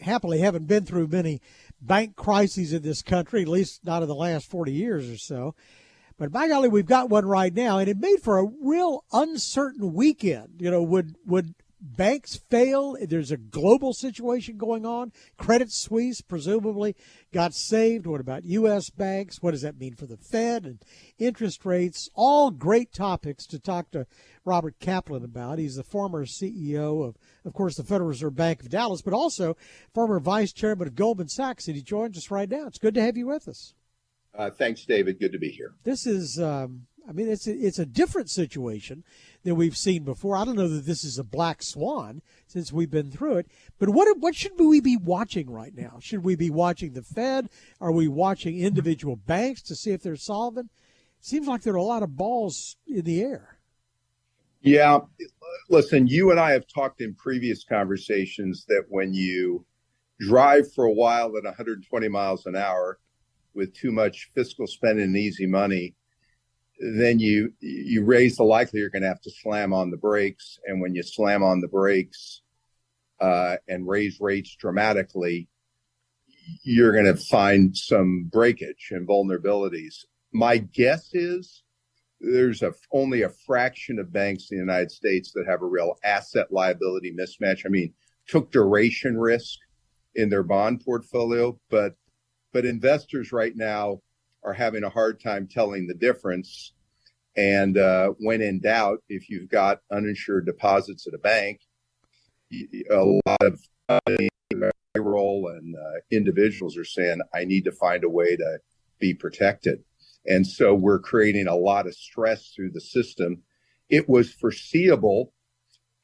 happily haven't been through many bank crises in this country, at least not in the last 40 years or so. But by golly, we've got one right now, and it made for a real uncertain weekend. Would banks fail? There's a global situation going on. Credit Suisse presumably got saved. What about U.S. banks? What does that mean for the Fed and interest rates? All great topics to talk to Robert Kaplan about. He's the former CEO of course, the Federal Reserve Bank of Dallas, but also former vice chairman of Goldman Sachs. And he joins us right now. It's good to have you with us. Thanks, David. Good to be here. This is, it's a different situation than we've seen before. I don't know that this is a black swan since we've been through it, but what should we be watching right now? Should we be watching the Fed? Are we watching individual banks to see if they're solvent? It seems like there are a lot of balls in the air. Yeah. Listen, you and I have talked in previous conversations that when you drive for a while at 120 miles an hour with too much fiscal spending and easy money, then you raise the likelihood you're going to have to slam on the brakes. And when you slam on the brakes and raise rates dramatically, you're going to find some breakage and vulnerabilities. My guess is there's only a fraction of banks in the United States that have a real asset liability mismatch. I mean, took duration risk in their bond portfolio, but investors right now are having a hard time telling the difference. And when in doubt, if you've got uninsured deposits at a bank, a lot of payroll and individuals are saying, I need to find a way to be protected. And so we're creating a lot of stress through the system. It was foreseeable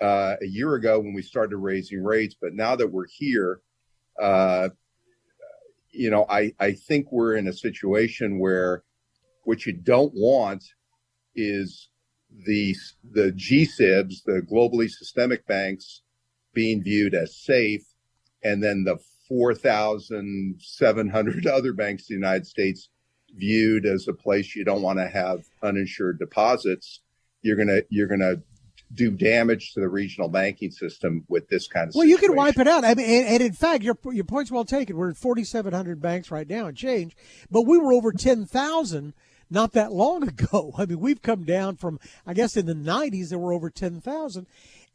a year ago when we started raising rates, but now that we're here, I think we're in a situation where what you don't want is the GSIBs, the globally systemic banks, being viewed as safe, and then the 4,700 other banks in the United States viewed as a place you don't want to have uninsured deposits. You're gonna do damage to the regional banking system with this kind of situation. You can wipe it out. I mean, and in fact, your point's well taken. We're at 4,700 banks right now and change, but we were over 10,000 not that long ago. I mean, we've come down from, I guess, in the 90s, there were over 10,000.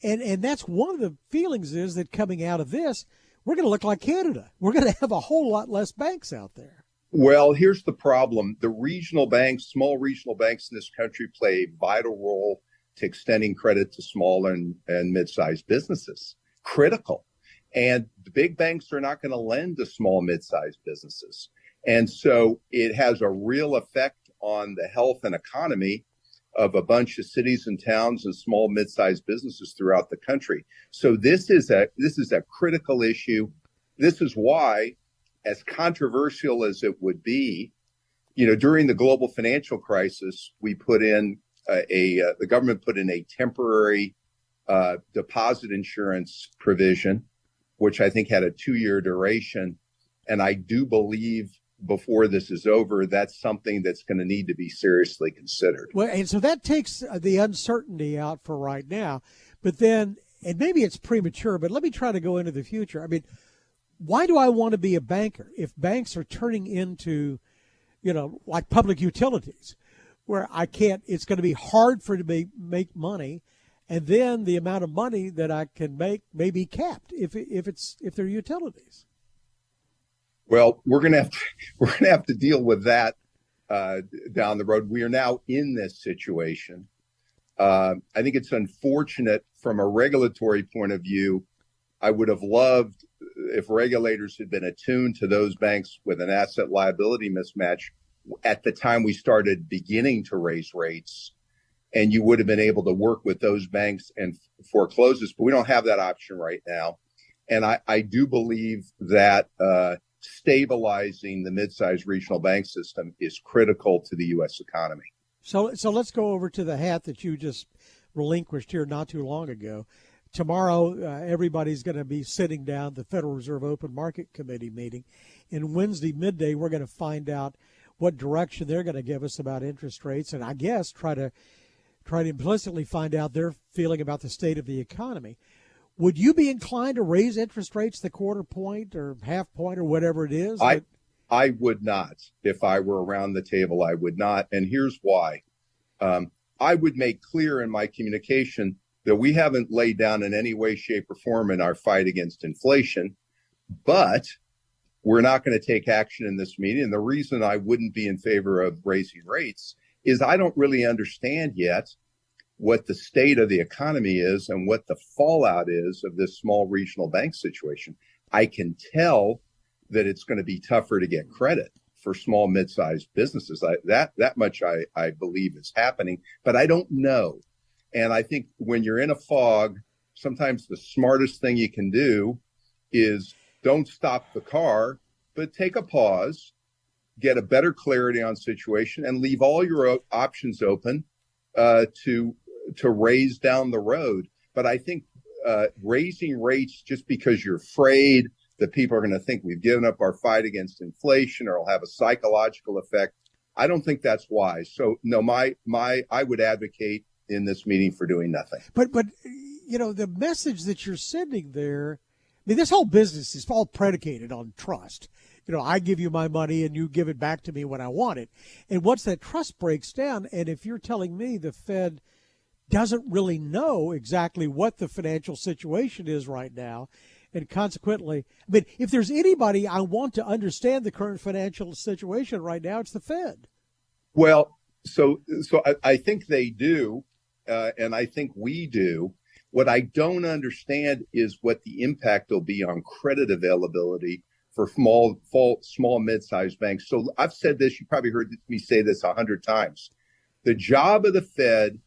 And that's one of the feelings is that coming out of this, we're going to look like Canada. We're going to have a whole lot less banks out there. Well, here's the problem. The regional banks, small regional banks in this country play a vital role to extending credit to small and mid-sized businesses. Critical. And the big banks are not going to lend to small, mid-sized businesses. And so it has a real effect on the health and economy of a bunch of cities and towns and small, mid-sized businesses throughout the country. So this is a critical issue. This is why, as controversial as it would be, during the global financial crisis, we put in the government put in a temporary deposit insurance provision, which I think had a 2-year duration. And I do believe before this is over, that's something that's going to need to be seriously considered. Well, and so that takes the uncertainty out for right now. But then, and maybe it's premature, but let me try to go into the future. I mean, why do I want to be a banker if banks are turning into, like public utilities, where it's going to be hard for me to make money, and then the amount of money that I can make may be capped if they're utilities. Well, we're gonna have to deal with that down the road. We are now in this situation. I think it's unfortunate from a regulatory point of view. I would have loved if regulators had been attuned to those banks with an asset liability mismatch at the time we started beginning to raise rates, and you would have been able to work with those banks and foreclose. But we don't have that option right now. And I do believe that stabilizing the mid-sized regional bank system is critical to the U.S. economy. So let's go over to the hat that you just relinquished here not too long ago. Tomorrow, everybody's going to be sitting down at the Federal Reserve Open Market Committee meeting. And Wednesday midday, we're going to find out what direction they're going to give us about interest rates, and I guess try to implicitly find out their feeling about the state of the economy. would you be inclined to raise interest rates the quarter point or half point or whatever it is? I would not. If I were around the table, I would not. And here's why. I would make clear in my communication that we haven't laid down in any way, shape, or form in our fight against inflation, but we're not going to take action in this meeting. And the reason I wouldn't be in favor of raising rates is I don't really understand yet what the state of the economy is and what the fallout is of this small regional bank situation. I can tell that it's going to be tougher to get credit for small, mid-sized businesses. That much I believe is happening, but I don't know. And I think when you're in a fog, sometimes the smartest thing you can do is don't stop the car, but take a pause, get a better clarity on situation, and leave all your options open to raise down the road. But I think raising rates just because you're afraid that people are going to think we've given up our fight against inflation or it'll have a psychological effect, I don't think that's wise. So no, I would advocate in this meeting for doing nothing. But the message that you're sending there, I mean, this whole business is all predicated on trust. I give you my money and you give it back to me when I want it. And once that trust breaks down, and if you're telling me the Fed doesn't really know exactly what the financial situation is right now, and consequently, I mean, if there's anybody I want to understand the current financial situation right now, it's the Fed. Well, so I think they do, and I think we do. What I don't understand is what the impact will be on credit availability for small, mid-sized banks. So I've said this, you probably heard me say this 100 times. The job of the Fed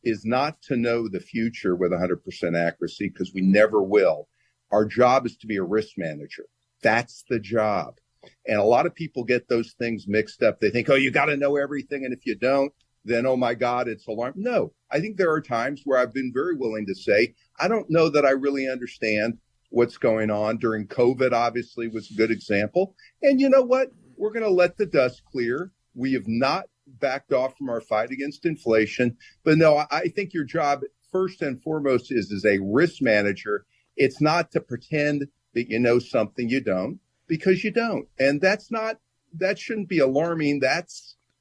is not to know the future with 100% accuracy, because we never will. Our job is to be a risk manager. That's the job. And a lot of people get those things mixed up. They think, oh, you got to know everything. And if you don't, then, oh, my God, it's alarm. No, I think there are times where I've been very willing to say, I don't know that I really understand what's going on. During COVID, obviously, was a good example. And you know what? We're going to let the dust clear. We have not backed off from our fight against inflation. But no, I think your job, first and foremost, is as a risk manager. It's not to pretend that you know something you don't, because you don't. And that shouldn't be alarming. That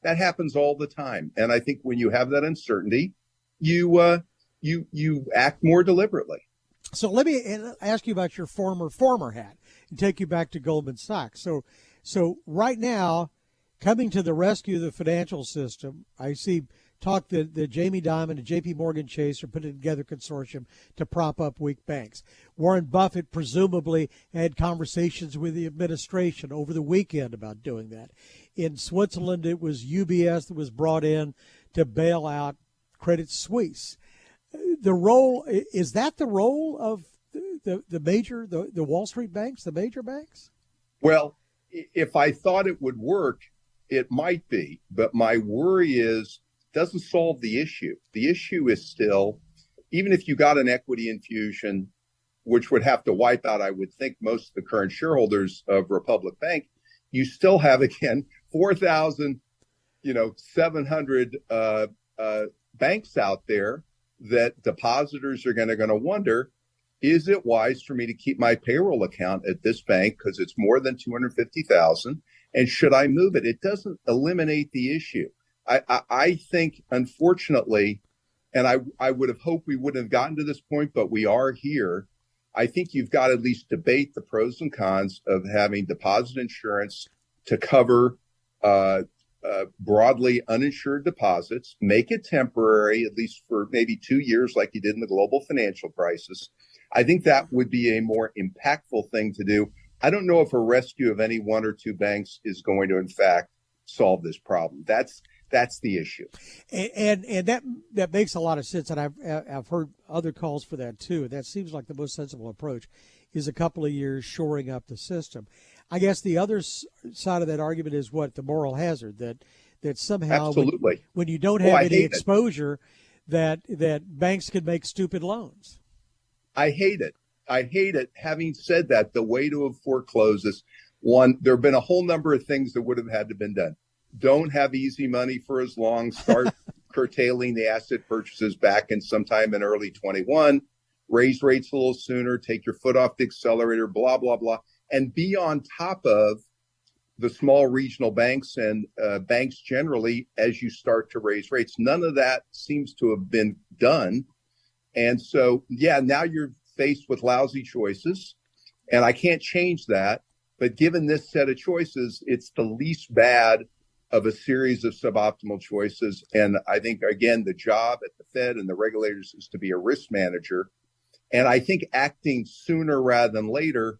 happens all the time. And I think when you have that uncertainty, you act more deliberately. So let me ask you about your former hat and take you back to Goldman Sachs. So right now, coming to the rescue of the financial system, I see talk that Jamie Dimon and J.P. Morgan Chase are putting together a consortium to prop up weak banks. Warren Buffett presumably had conversations with the administration over the weekend about doing that. In Switzerland, it was UBS that was brought in to bail out Credit Suisse. The role of the Wall Street banks, the major banks? Well, if I thought it would work, it might be. But my worry is doesn't solve the issue. The issue is still, even if you got an equity infusion, which would have to wipe out, I would think, most of the current shareholders of Republic Bank, you still have, again, 4,700 banks out there that depositors are going to wonder, is it wise for me to keep my payroll account at this bank because it's more than 250,000, and should I move it? It doesn't eliminate the issue. I think, unfortunately, and I would have hoped we wouldn't have gotten to this point, but we are here. I think you've got to at least debate the pros and cons of having deposit insurance to cover broadly uninsured deposits, make it temporary, at least for maybe 2 years like you did in the global financial crisis. I think that would be a more impactful thing to do. I don't know if a rescue of any one or two banks is going to, in fact, solve this problem. That's the issue. And that makes a lot of sense. And I've heard other calls for that, too. And that seems like the most sensible approach is a couple of years shoring up the system. I guess the other side of that argument is what? The moral hazard, that somehow when you don't have any exposure, that banks can make stupid loans. I hate it. Having said that, the way to have foreclosed this, one, there have been a whole number of things that would have had to been done. Don't have easy money for as long. Start curtailing the asset purchases back in sometime in early 21. raise rates a little sooner, take your foot off the accelerator, blah, blah, blah, and be on top of the small regional banks and banks generally as you start to raise rates. None of that seems to have been done. And so, yeah, now you're faced with lousy choices, and I can't change that. But given this set of choices, it's the least bad of a series of suboptimal choices. And I think, again, the job at the Fed and the regulators is to be a risk manager. And I think acting sooner rather than later,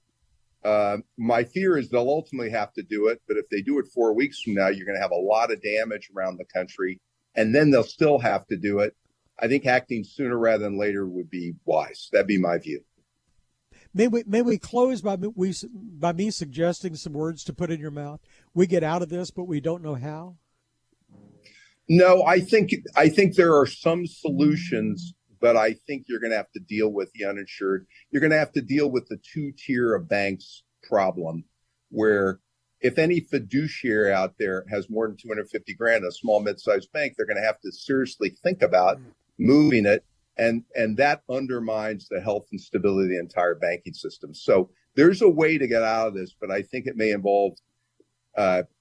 my fear is they'll ultimately have to do it. But if they do it 4 weeks from now, you're going to have a lot of damage around the country, and then they'll still have to do it. I think acting sooner rather than later would be wise. That'd be my view. May we close by me suggesting some words to put in your mouth? We get out of this, but we don't know how. No, I think there are some solutions, but I think you're going to have to deal with the uninsured. You're going to have to deal with the two-tier of banks problem, where if any fiduciary out there has more than 250 grand, a small mid-sized bank, they're going to have to seriously think about moving it. And that undermines the health and stability of the entire banking system. So there's a way to get out of this, but I think it may involve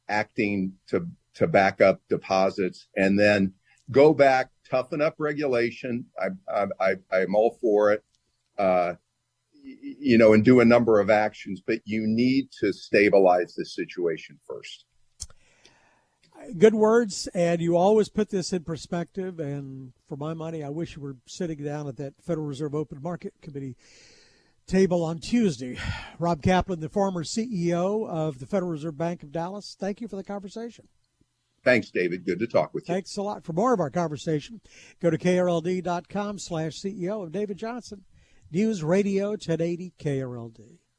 acting to back up deposits and then go back, toughen up regulation. I'm all for it, and do a number of actions, but you need to stabilize this situation first. Good words, and you always put this in perspective. And for my money, I wish you were sitting down at that Federal Reserve Open Market Committee table on Tuesday. Rob Kaplan, the former CEO of the Federal Reserve Bank of Dallas, thank you for the conversation. Thanks, David. Good to talk with you. Thanks a lot. For more of our conversation, go to krld.com/CEO of David Johnson. News Radio 1080 KRLD.